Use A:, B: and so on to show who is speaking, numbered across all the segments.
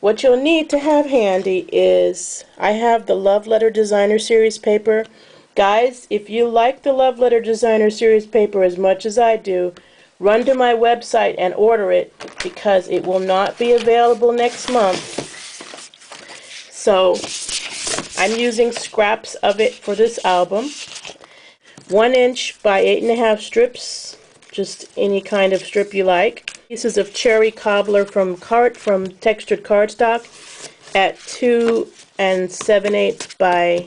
A: What you'll need to have handy is, I have the Love Letter Designer Series paper. Guys, if you like the Love Letter Designer Series paper as much as I do, run to my website and order it, because it will not be available next month. So I'm using scraps of it for this album. 1 inch by 8.5 strips, just any kind of strip you like. Pieces of cherry cobbler from textured cardstock at 2 7/8 by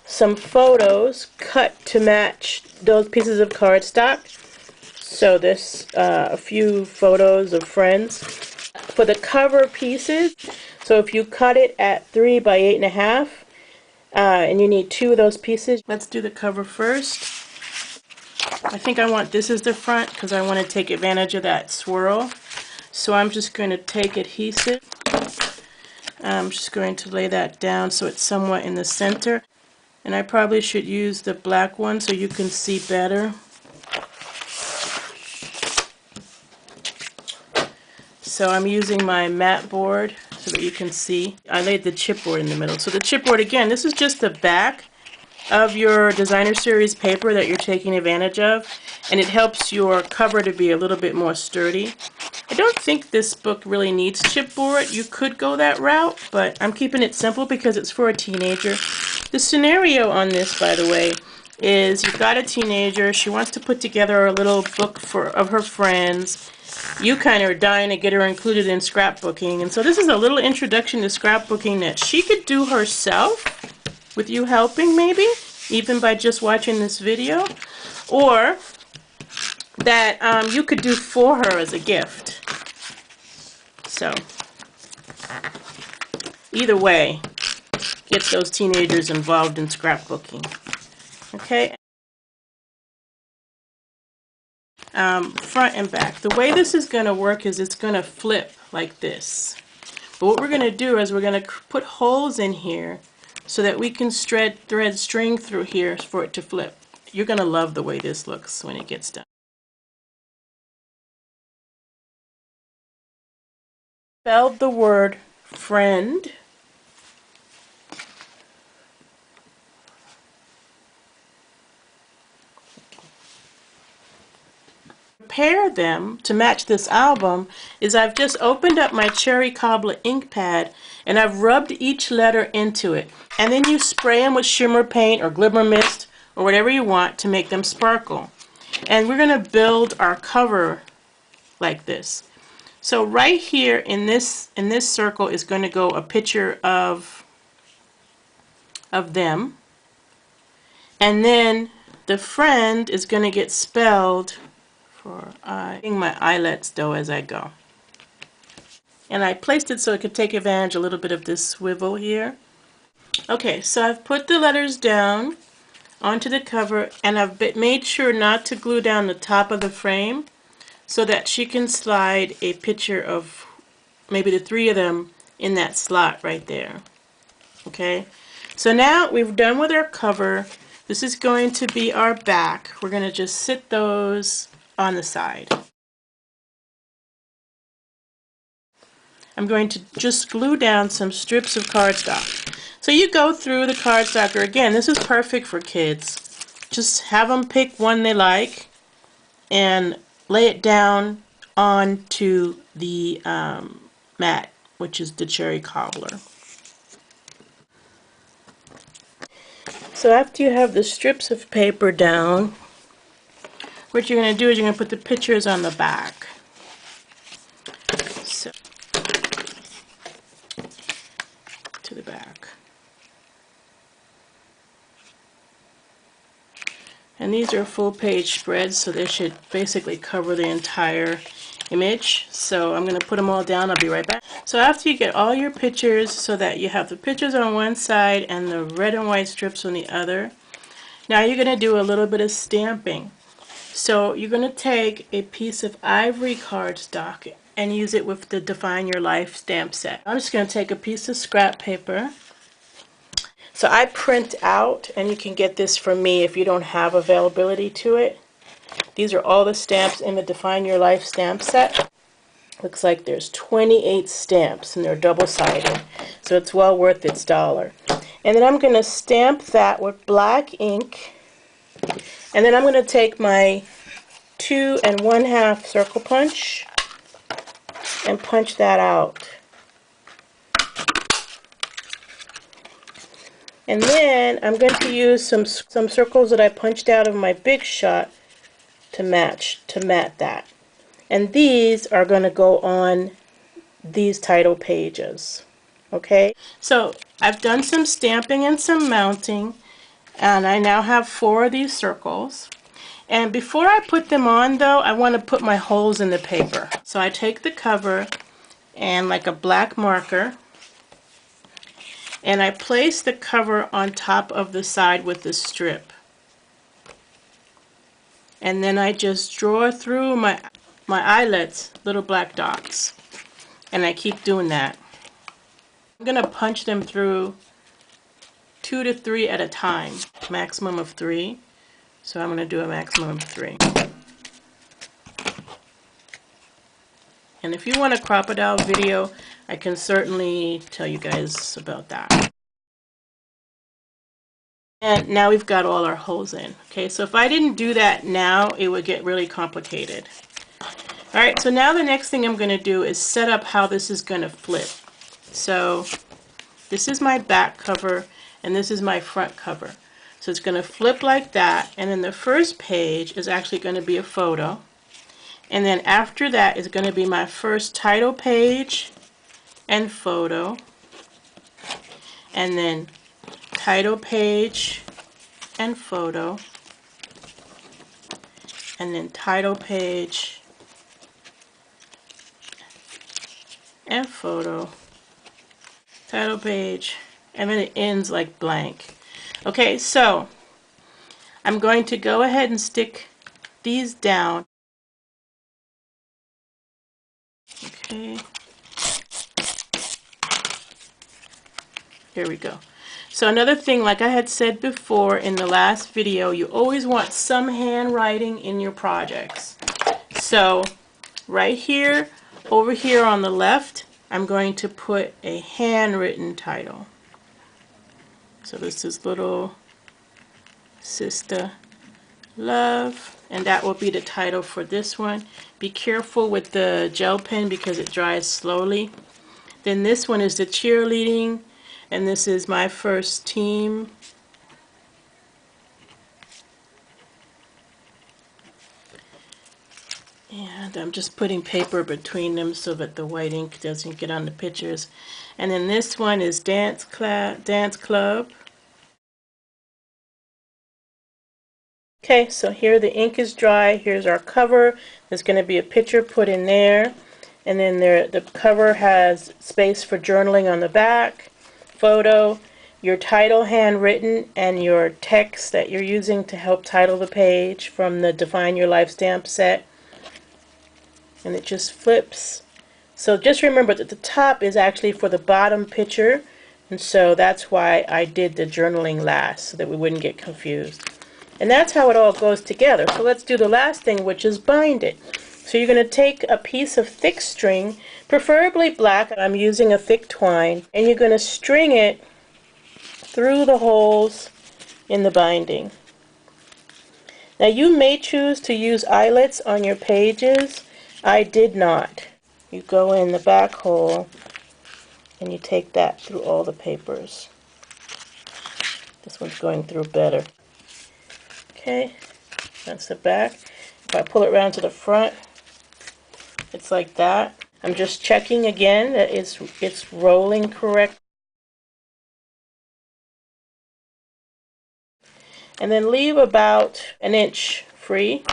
A: some photos cut to match those pieces of cardstock. So this a few photos of friends. For the cover pieces, so if you cut it at 3 by 8.5, and you need 2 of those pieces. Let's do the cover first. I think I want this as the front because I want to take advantage of that swirl. So I'm just going to take adhesive. I'm just going to lay that down so it's somewhat in the center. And I probably should use the black one so you can see better. So I'm using my matte board so that you can see. I laid the chipboard in the middle. So the chipboard, again, this is just the back of your designer series paper that you're taking advantage of, and it helps your cover to be a little bit more sturdy. I don't think this book really needs chipboard. You could go that route, but I'm keeping it simple because it's for a teenager. The scenario on this, by the way, is you've got a teenager, she wants to put together a little book of her friends. You kind of are dying to get her included in scrapbooking, and so this is a little introduction to scrapbooking that she could do herself with you helping, maybe even by just watching this video, or that you could do for her as a gift. So either way, gets those teenagers involved in scrapbooking. Okay. Front and back. The way this is going to work is it's going to flip like this. But what we're going to do is we're going to put holes in here so that we can thread string through here for it to flip. You're going to love the way this looks when it gets done. Spelled the word friend. Pair them to match this album is I've just opened up my cherry cobbler ink pad and I've rubbed each letter into it, and then you spray them with shimmer paint or glimmer mist or whatever you want to make them sparkle. And we're going to build our cover like this. So right here in this circle is going to go a picture of them, and then the friend is going to get spelled for my eyelets though as I go. And I placed it so it could take advantage a little bit of this swivel here. Okay, so I've put the letters down onto the cover, and I've made sure not to glue down the top of the frame so that she can slide a picture of maybe the 3 of them in that slot right there. Okay, so now we've done with our cover. This is going to be our back. We're going to just sit those on the side. I'm going to just glue down some strips of cardstock. So you go through the cardstock, or again, this is perfect for kids. Just have them pick one they like and lay it down onto the mat, which is the cherry cobbler. So after you have the strips of paper down, what you're going to do is you're going to put the pictures on the back. So, to the back. And these are full page spreads, so they should basically cover the entire image. So I'm going to put them all down. I'll be right back. So after you get all your pictures so that you have the pictures on one side and the red and white strips on the other, now you're going to do a little bit of stamping. So you're going to take a piece of ivory cardstock and use it with the Define Your Life stamp set. I'm just going to take a piece of scrap paper. So I print out, and you can get this from me if you don't have availability to it. These are all the stamps in the Define Your Life stamp set. Looks like there's 28 stamps and they're double-sided, so it's well worth its dollar. And then I'm going to stamp that with black ink, and then I'm going to take my 2 1/2 circle punch and punch that out. And then I'm going to use some circles that I punched out of my Big Shot to mat that. And these are going to go on these title pages. Okay, so I've done some stamping and some mounting, and I now have 4 of these circles. And before I put them on though, I want to put my holes in the paper. So I take the cover and like a black marker, and I place the cover on top of the side with the strip. And then I just draw through my eyelets, little black dots. And I keep doing that. I'm going to punch them through 2 to 3 at a time, maximum of 3. So I'm going to do a maximum of 3. And if you want a crocodile video, I can certainly tell you guys about that. And now we've got all our holes in. Okay, so if I didn't do that now, it would get really complicated. Alright, so now the next thing I'm going to do is set up how this is going to flip. So this is my back cover and this is my front cover. So it's going to flip like that, and then the first page is actually going to be a photo. And then after that is going to be my first title page and photo. And then title page and photo. And then title page and photo. Title page. And then it ends like blank. Okay, so I'm going to go ahead and stick these down. Okay. Here we go. So another thing, like I had said before in the last video, you always want some handwriting in your projects. So right here, over here on the left, I'm going to put a handwritten title. So this is Little Sister Love, and that will be the title for this one. Be careful with the gel pen because it dries slowly. Then this one is the cheerleading, and this is my first team. And I'm just putting paper between them so that the white ink doesn't get on the pictures. And then this one is Dance Club. Okay, so here the ink is dry. Here's our cover. There's going to be a picture put in there. And then the cover has space for journaling on the back, photo, your title handwritten, and your text that you're using to help title the page from the Define Your Life stamp set. And it just flips. So just remember that the top is actually for the bottom picture, and so that's why I did the journaling last, so that we wouldn't get confused. And that's how it all goes together. So let's do the last thing, which is bind it. So you're going to take a piece of thick string, preferably black. I'm using a thick twine, and you're going to string it through the holes in the binding. Now you may choose to use eyelets on your pages. I did not. You go in the back hole and you take that through all the papers. This one's going through better. Okay, that's the back. If I pull it around to the front, it's like that. I'm just checking again that it's rolling correct. And then leave about an inch free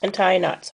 A: and tie knots.